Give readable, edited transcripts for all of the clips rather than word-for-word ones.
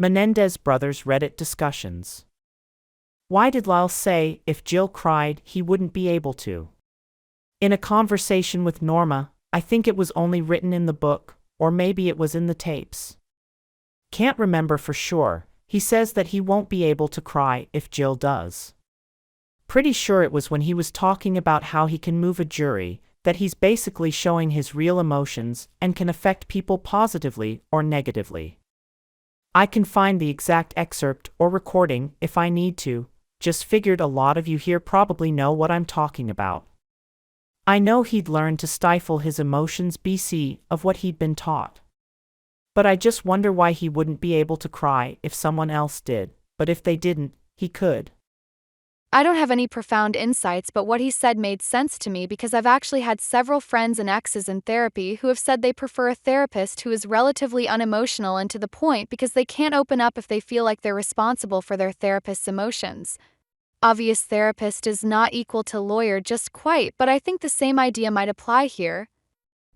Menendez Brothers Reddit discussions. Why did Lyle say if Jill cried, he wouldn't be able to? In a conversation with Norma, I think it was only written in the book, or maybe it was in the tapes. Can't remember for sure. He says that he won't be able to cry if Jill does. Pretty sure it was when he was talking about how he can move a jury, that he's basically showing his real emotions and can affect people positively or negatively. I can find the exact excerpt or recording if I need to, just figured a lot of you here probably know what I'm talking about. I know he'd learned to stifle his emotions BC of what he'd been taught. But I just wonder why he wouldn't be able to cry if someone else did, but if they didn't, he could. I don't have any profound insights, but what he said made sense to me because I've actually had several friends and exes in therapy who have said they prefer a therapist who is relatively unemotional and to the point because they can't open up if they feel like they're responsible for their therapist's emotions. Obvious therapist is not equal to lawyer just quite, but I think the same idea might apply here.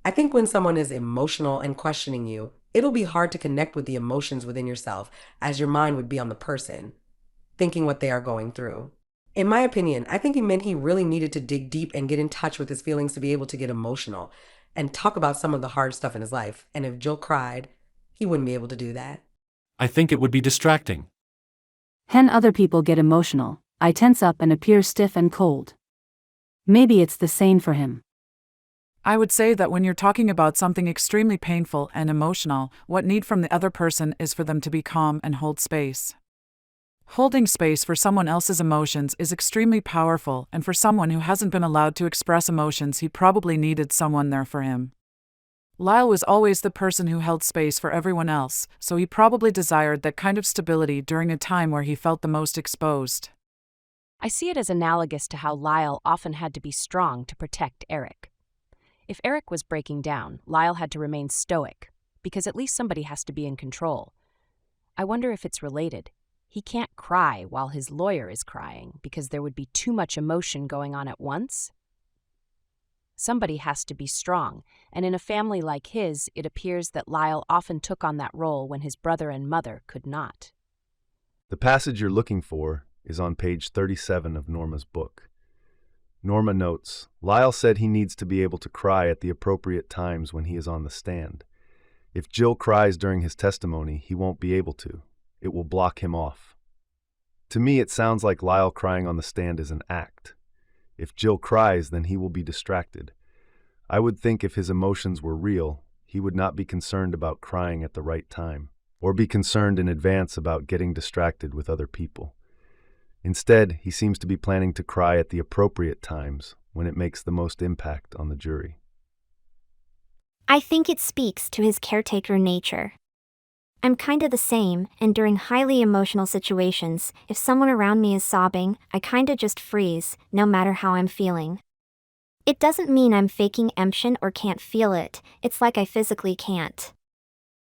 I think when someone is emotional and questioning you, it'll be hard to connect with the emotions within yourself as your mind would be on the person, thinking what they are going through. In my opinion, I think he meant he really needed to dig deep and get in touch with his feelings to be able to get emotional and talk about some of the hard stuff in his life. And if Jill cried, he wouldn't be able to do that. I think it would be distracting. When other people get emotional, I tense up and appear stiff and cold. Maybe it's the same for him. I would say that when you're talking about something extremely painful and emotional, what need from the other person is for them to be calm and hold space. Holding space for someone else's emotions is extremely powerful, and for someone who hasn't been allowed to express emotions, he probably needed someone there for him. Lyle was always the person who held space for everyone else, so he probably desired that kind of stability during a time where he felt the most exposed. I see it as analogous to how Lyle often had to be strong to protect Eric. If Eric was breaking down, Lyle had to remain stoic, because at least somebody has to be in control. I wonder if it's related. He can't cry while his lawyer is crying because there would be too much emotion going on at once. Somebody has to be strong, and in a family like his, it appears that Lyle often took on that role when his brother and mother could not. The passage you're looking for is on page 37 of Norma's book. Norma notes, Lyle said he needs to be able to cry at the appropriate times when he is on the stand. If Jill cries during his testimony, he won't be able to. It will block him off. To me, it sounds like Lyle crying on the stand is an act. If Jill cries, then he will be distracted. I would think if his emotions were real, he would not be concerned about crying at the right time, or be concerned in advance about getting distracted with other people. Instead, he seems to be planning to cry at the appropriate times when it makes the most impact on the jury. I think it speaks to his caretaker nature. I'm kinda the same, and during highly emotional situations, if someone around me is sobbing, I kinda just freeze, no matter how I'm feeling. It doesn't mean I'm faking emotion or can't feel it, it's like I physically can't.